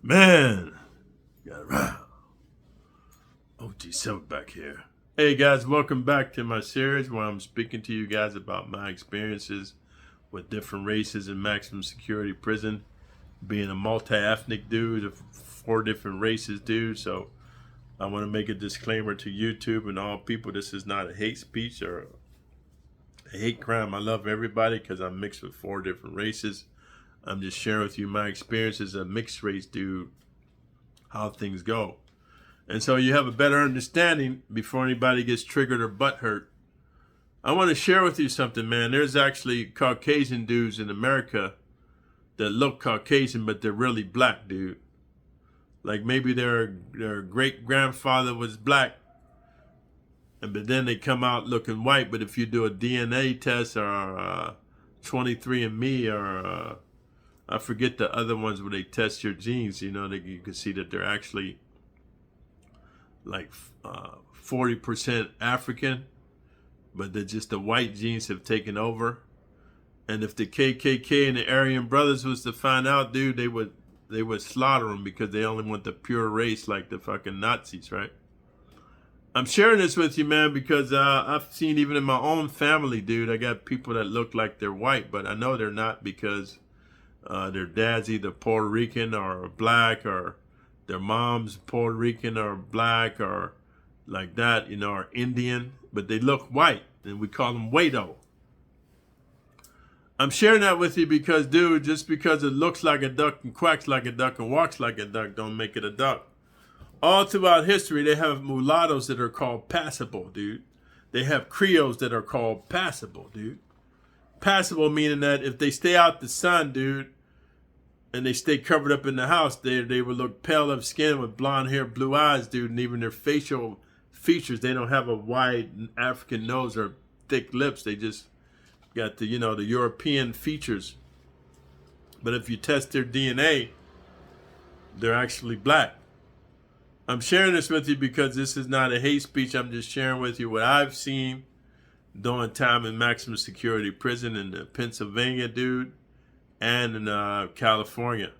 Man, got around. OG Silverback here. Hey guys, welcome back to my series where I'm speaking to you guys about my experiences with different races in maximum security prison. Being a multi-ethnic dude of 4 different races, dude. So I want to make a disclaimer to YouTube and all people. This is not a hate speech or a hate crime. I love everybody because I'm mixed with 4 different races. I'm just sharing with you my experience as a mixed race dude, how things go. And so you have a better understanding before anybody gets triggered or butt hurt. I want to share with you something, man. There's actually Caucasian dudes in America that look Caucasian, but they're really black, dude. Like maybe their great grandfather was black, but then they come out looking white. But if you do a DNA test or 23andMe or I forget the other ones where they test your genes, you can see that they're actually like 40% African, but they're just the white genes have taken over. And if the KKK and the Aryan Brothers was to find out, dude, they would slaughter them because they only want the pure race like the fucking Nazis, right? I'm sharing this with you, man, because I've seen even in my own family, dude, I got people that look like they're white, but I know they're not because their dad's either Puerto Rican or black, or their mom's Puerto Rican or black or like that, or Indian, but they look white, and we call them Wado. I'm sharing that with you because, dude, just because it looks like a duck and quacks like a duck and walks like a duck, don't make it a duck. All throughout history, they have mulattoes that are called passable, dude. They have Creoles that are called passable, dude. Passable meaning that if they stay out the sun, dude, and they stay covered up in the house, they would look pale of skin with blonde hair, blue eyes, dude, and even their facial features, they don't have a wide African nose or thick lips. They just got the European features. But if you test their DNA, they're actually black. I'm sharing this with you because this is not a hate speech. I'm just sharing with you what I've seen during time in maximum security prison in Pennsylvania, dude, and in California.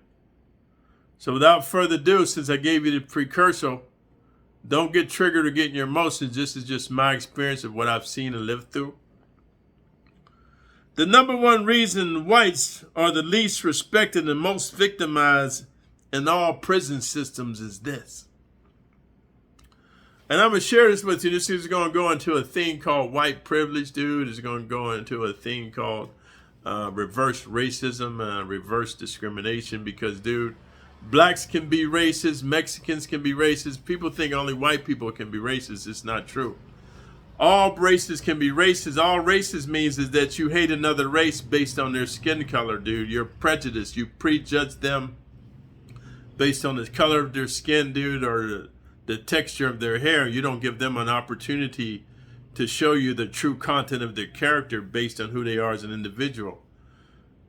So without further ado, since I gave you the precursor, don't get triggered or get in your emotions. This is just my experience of what I've seen and lived through. The number one reason whites are the least respected and most victimized in all prison systems is this. And I'm going to share this with you. This is going to go into a thing called white privilege, dude. It's going to go into a thing called reverse racism, reverse discrimination, because, dude, blacks can be racist, Mexicans can be racist. People think only white people can be racist. It's not true. All races can be racist. All races means is that you hate another race based on their skin color, dude. You're prejudiced. You prejudge them based on the color of their skin, dude, or the texture of their hair. You don't give them an opportunity to show you the true content of their character based on who they are as an individual.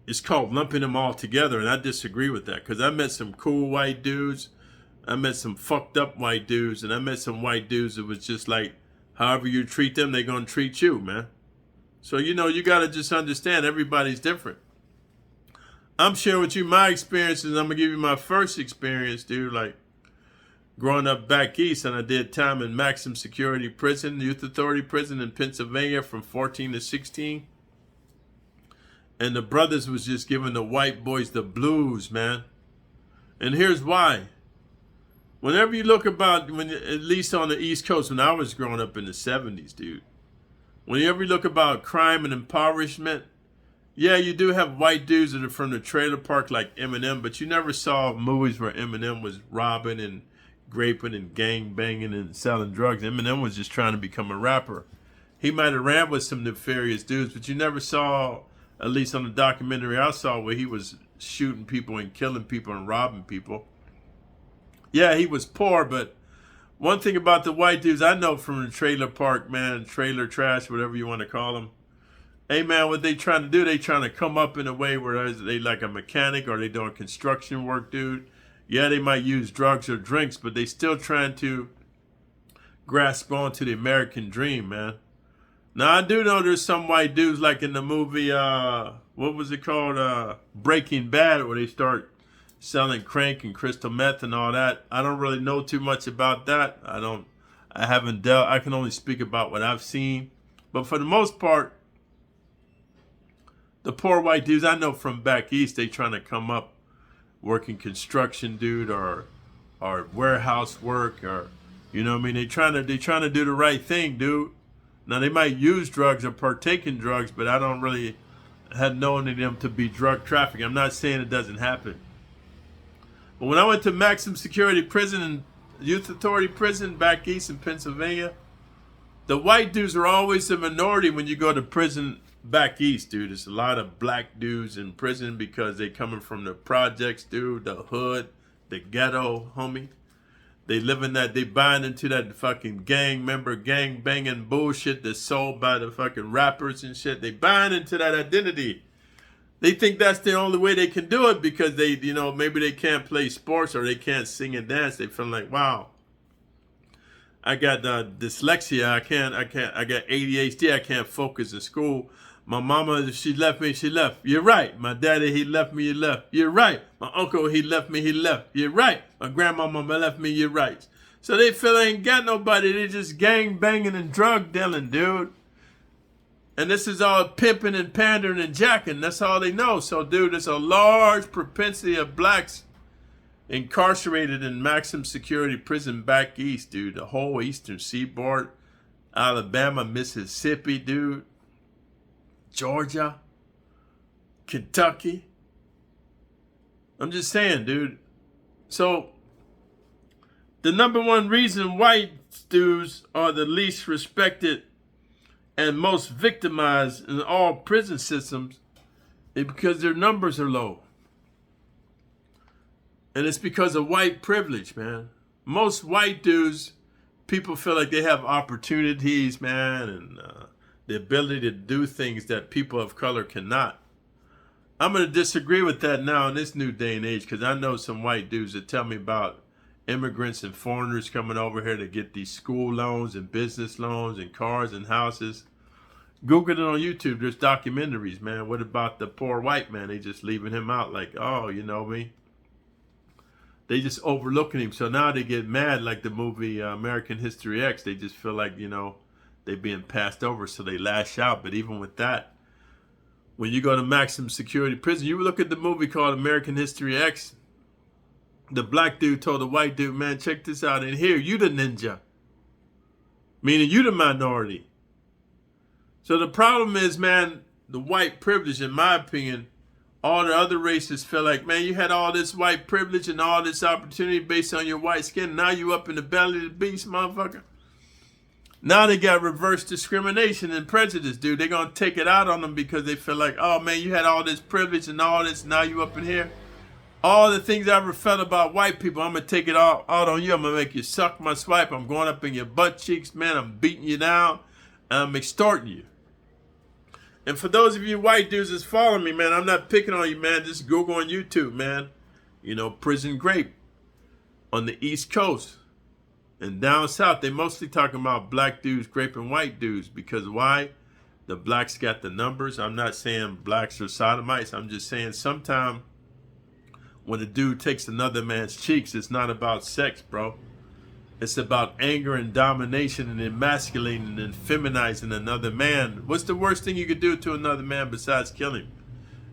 It's called lumping them all together, and I disagree with that because I met some cool white dudes. I met some fucked up white dudes, and I met some white dudes that was just like, however you treat them, they're going to treat you, man. So, you got to just understand everybody's different. I'm sharing with you my experiences. I'm going to give you my first experience, dude, like growing up back east, and I did time in maximum security prison, youth authority prison in Pennsylvania from 14 to 16. And the brothers was just giving the white boys the blues, man. And here's why. Whenever you look about, at least on the East Coast, when I was growing up in the 70s, dude, whenever you look about crime and impoverishment, yeah, you do have white dudes that are from the trailer park like Eminem, but you never saw movies where Eminem was robbing and graping and gang banging and selling drugs. Eminem was just trying to become a rapper. He might have ran with some nefarious dudes, but you never saw, at least on the documentary I saw, where he was shooting people and killing people and robbing people. Yeah, he was poor, but one thing about the white dudes I know from the trailer park, man, trailer trash, whatever you want to call them. Hey, man, what they trying to do, they trying to come up in a way where they like a mechanic or they doing construction work, dude. Yeah, they might use drugs or drinks, but they still trying to grasp onto the American dream, man. Now, I do know there's some white dudes like in the movie, what was it called? Breaking Bad, where they start selling crank and crystal meth and all that. I don't really know too much about that. I haven't dealt. I can only speak about what I've seen. But for the most part, the poor white dudes I know from back east, they trying to come up working construction, dude, or warehouse work, or you know what I mean. They trying to do the right thing, dude. Now they might use drugs or partake in drugs, but I don't really have known them to be drug trafficking. I'm not saying it doesn't happen. But when I went to maximum security prison and youth authority prison back east in Pennsylvania, the white dudes are always the minority when you go to prison back east, dude. There's a lot of black dudes in prison because they coming from the projects, dude, the hood, the ghetto, homie. They live in that, they buying into that fucking gang member, gang banging bullshit that's sold by the fucking rappers and shit. They buying into that identity. They think that's the only way they can do it because they, you know, maybe they can't play sports or they can't sing and dance. They feel like, wow, I got dyslexia. I got ADHD. I can't focus in school. My mama, she left me, she left. You're right. My daddy, he left me, he left. You're right. My uncle, he left me, he left. You're right. My grandmama left me, you're right. So they feel they ain't got nobody. They just gang banging and drug dealing, dude. And this is all pimping and pandering and jacking. That's all they know. So, dude, there's a large propensity of blacks incarcerated in maximum security prison back east, dude. The whole eastern seaboard, Alabama, Mississippi, dude. Georgia, Kentucky. I'm just saying, dude. So, the number one reason white dudes are the least respected and most victimized in all prison systems is because their numbers are low. And it's because of white privilege, man. Most white dudes, people feel like they have opportunities, man, and the ability to do things that people of color cannot. I'm going to disagree with that now in this new day and age because I know some white dudes that tell me about immigrants and foreigners coming over here to get these school loans and business loans and cars and houses. Google it on YouTube. There's documentaries, man. What about the poor white man? They just leaving him out like, oh, you know me. They just overlooking him. So now they get mad like the movie American History X. They just feel like, you know, they're being passed over. So they lash out. But even with that, when you go to maximum security prison, you look at the movie called American History X. The black dude told the white dude, man, check this out. And here, you the ninja. Meaning you the minority. So the problem is, man, the white privilege, in my opinion, all the other races feel like, man, you had all this white privilege and all this opportunity based on your white skin. Now you up in the belly of the beast, motherfucker. Now they got reverse discrimination and prejudice, dude. They're going to take it out on them because they feel like, oh, man, you had all this privilege and all this. Now you up in here. All the things I ever felt about white people, I'm going to take it all out on you. I'm going to make you suck my swipe. I'm going up in your butt cheeks, man. I'm beating you down. And I'm extorting you. And for those of you white dudes that's following me, man, I'm not picking on you, man. Just Google on YouTube, man. You know, prison grape on the East Coast. And down south, they mostly talking about black dudes graping white dudes. Because why? The blacks got the numbers. I'm not saying blacks are sodomites. I'm just saying sometime when a dude takes another man's cheeks, it's not about sex, bro. It's about anger and domination and emasculating and feminizing another man. What's the worst thing you could do to another man besides kill him?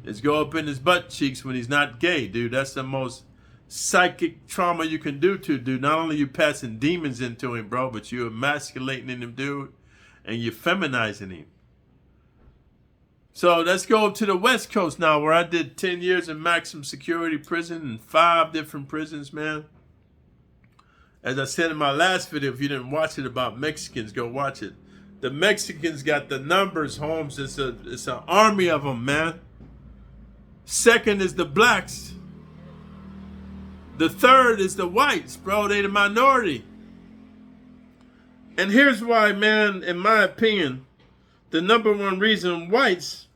Is go up in his butt cheeks when he's not gay, dude. That's the most psychic trauma you can do to a dude. Not only you passing demons into him, bro, but you emasculating him, dude, and you're feminizing him. So let's go to the West Coast now, where I did 10 years in maximum security prison in 5 different prisons, man. As I said in my last video, if you didn't watch it about Mexicans, go watch it. The Mexicans got the numbers, Holmes. It's an army of them, man. Second is the blacks. The third is the whites, bro. They the minority. And here's why, man, in my opinion, the number one reason whites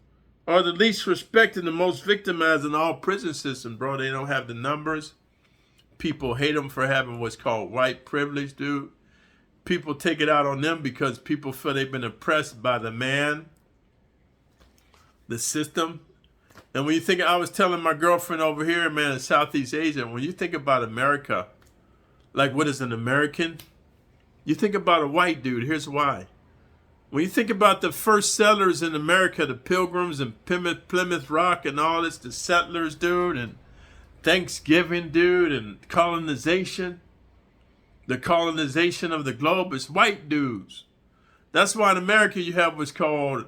are the least respected and the most victimized in all prison systems, bro. They don't have the numbers. People hate them for having what's called white privilege, dude. People take it out on them because people feel they've been oppressed by the man, the system. And when you think, I was telling my girlfriend over here, man, in Southeast Asia, when you think about America, like what is an American? You think about a white dude. Here's why. When you think about the first settlers in America, the Pilgrims and Plymouth Rock and all this, the settlers, dude, and Thanksgiving, dude, and colonization, the colonization of the globe is white dudes. That's why in America you have what's called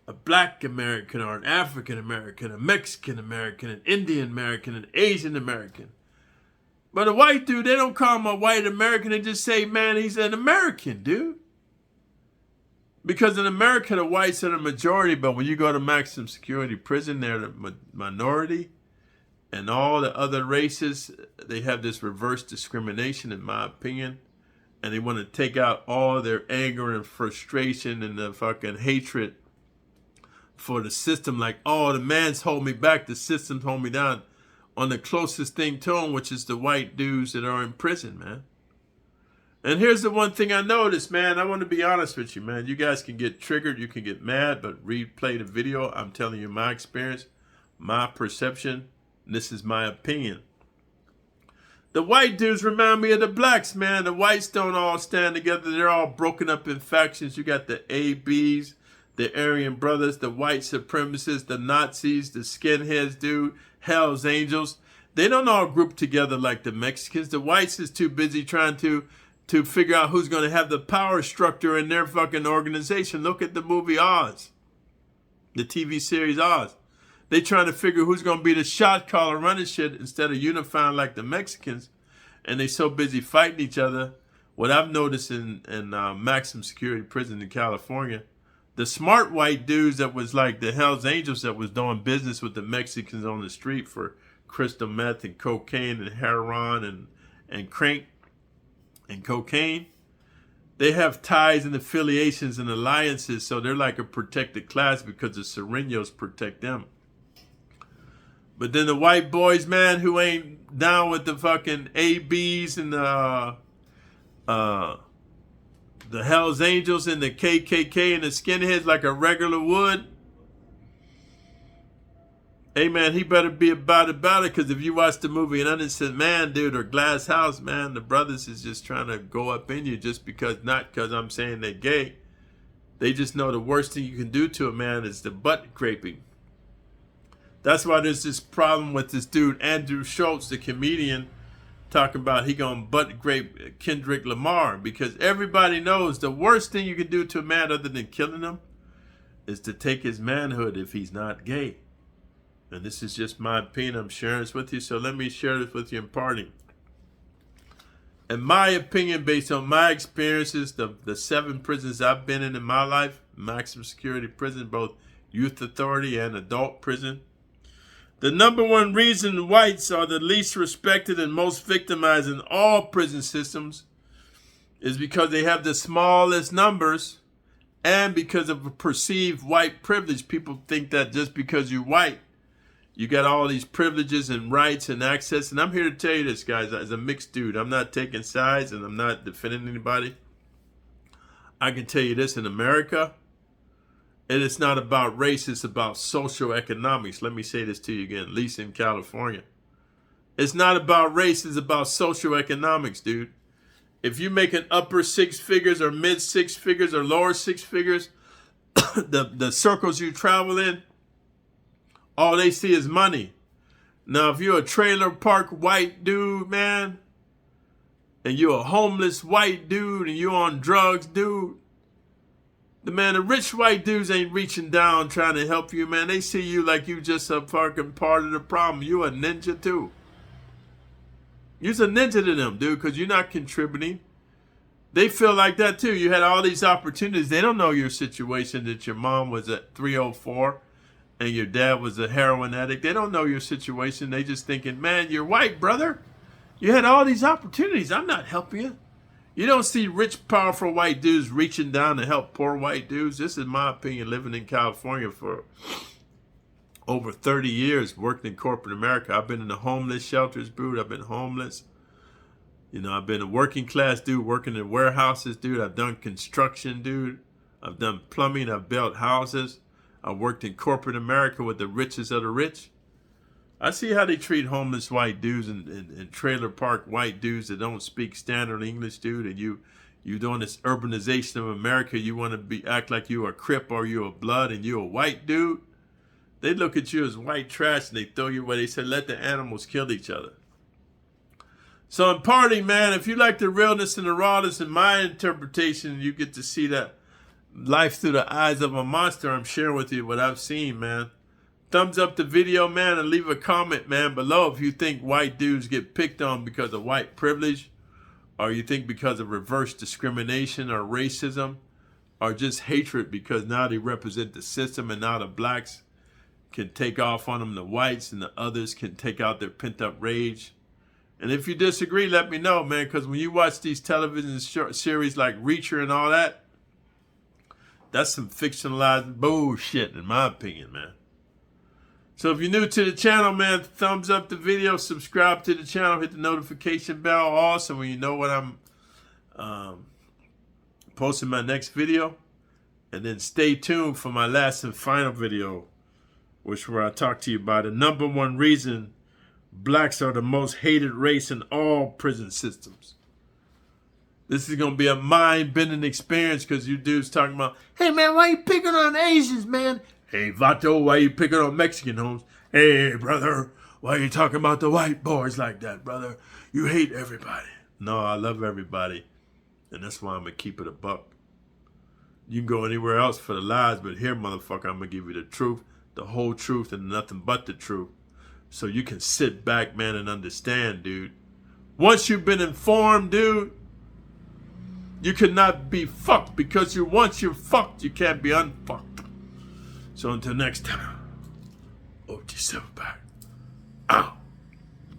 a black American or an African American, a Mexican American, an Indian American, an Asian American. But a white dude, they don't call him a white American. They just say, man, he's an American, dude. Because in America, the whites are the majority, but when you go to maximum security prison, they're the minority. And all the other races, they have this reverse discrimination, in my opinion. And they want to take out all their anger and frustration and the fucking hatred for the system. Like, oh, the man's hold me back, the system's hold me down. On the closest thing to them, which is the white dudes that are in prison, man. And here's the one thing I noticed, man. I want to be honest with you, man. You guys can get triggered. You can get mad, but replay the video. I'm telling you my experience, my perception. This is my opinion. The white dudes remind me of the blacks, man. The whites don't all stand together. They're all broken up in factions. You got the ABs, the Aryan brothers, the white supremacists, the Nazis, the skinheads, dude, Hell's Angels. They don't all group together like the Mexicans. The whites is too busy trying to figure out who's going to have the power structure in their fucking organization. Look at the movie Oz, the TV series Oz. They trying to figure who's going to be the shot caller running shit instead of unifying like the Mexicans. And they so busy fighting each other. What I've noticed in maximum security prison in California, the smart white dudes that was like the Hells Angels that was doing business with the Mexicans on the street for crystal meth and cocaine and heroin and crank and cocaine, they have ties and affiliations and alliances, so they're like a protected class because the Serenos protect them. But then the white boys, man, who ain't down with the fucking ABs and the Hells Angels and the KKK and the skinheads like a regular would, hey, man, he better be about it, because if you watch the movie An Innocent Man, dude, or Glass House, man, the brothers is just trying to go up in you just because, not because I'm saying they're gay. They just know the worst thing you can do to a man is the butt scraping. That's why there's this problem with this dude, Andrew Schultz, the comedian, talking about he gonna butt grape Kendrick Lamar, because everybody knows the worst thing you can do to a man other than killing him is to take his manhood if he's not gay. And this is just my opinion. I'm sharing this with you, so let me share this with you in parting. In my opinion, based on my experiences, the 7 prisons I've been in my life, maximum security prison, both youth authority and adult prison, the number one reason whites are the least respected and most victimized in all prison systems is because they have the smallest numbers and because of a perceived white privilege. People think that just because you're white, you got all these privileges and rights and access. And I'm here to tell you this, guys, as a mixed dude. I'm not taking sides and I'm not defending anybody. I can tell you this, in America, it is not about race, it's about socio-economics. Let me say this to you again, at least in California. It's not about race, it's about socio-economics, dude. If you make an upper 6 figures or mid 6 figures or lower 6 figures, the circles you travel in, all they see is money. Now, if you're a trailer park white dude, man, and you're a homeless white dude and you're on drugs, dude, the rich white dudes ain't reaching down trying to help you, man. They see you like you just a fucking part of the problem. You a ninja too. You're a ninja to them, dude, because you're not contributing. They feel like that too. You had all these opportunities. They don't know your situation, that your mom was at 304 and your dad was a heroin addict. They don't know your situation. They just thinking, man, you're white, brother. You had all these opportunities. I'm not helping you. You don't see rich, powerful white dudes reaching down to help poor white dudes. This is my opinion, living in California for over 30 years, working in corporate America. I've been in the homeless shelters, dude. I've been homeless. You know, I've been a working class dude, working in warehouses, dude. I've done construction, dude. I've done plumbing. I've built houses. I worked in corporate America with the richest of the rich. I see how they treat homeless white dudes and trailer park white dudes that don't speak standard English, dude. And you doing this urbanization of America. You want to act like you a Crip or you a Blood and you a white dude. They look at you as white trash and they throw you away. They said, let the animals kill each other. So in party, man, if you like the realness and the rawness in my interpretation, you get to see that life through the eyes of a monster. I'm sharing with you what I've seen, man. Thumbs up the video, man, and leave a comment, man, below if you think white dudes get picked on because of white privilege, or you think because of reverse discrimination or racism, or just hatred because now they represent the system and now the blacks can take off on them, the whites and the others can take out their pent-up rage. And if you disagree, let me know, man, because when you watch these television series like Reacher and all that, that's some fictionalized bullshit, in my opinion, man. So if you're new to the channel, man, thumbs up the video, subscribe to the channel, hit the notification bell also when you know when I'm posting my next video. And then stay tuned for my last and final video, where I talk to you about the #1 reason blacks are the most hated race in all prison systems. This is going to be a mind-bending experience because you dudes talking about, hey, man, why you picking on Asians, man? Hey, Vato, why you picking on Mexican homes? Hey, brother, why you talking about the white boys like that, brother? You hate everybody. No, I love everybody, and that's why I'm going to keep it a buck. You can go anywhere else for the lies, but here, motherfucker, I'm going to give you the truth, the whole truth, and nothing but the truth. So you can sit back, man, and understand, dude. Once you've been informed, dude, you cannot be fucked because once you're fucked, you can't be unfucked. So until next time, OG Silverback, out.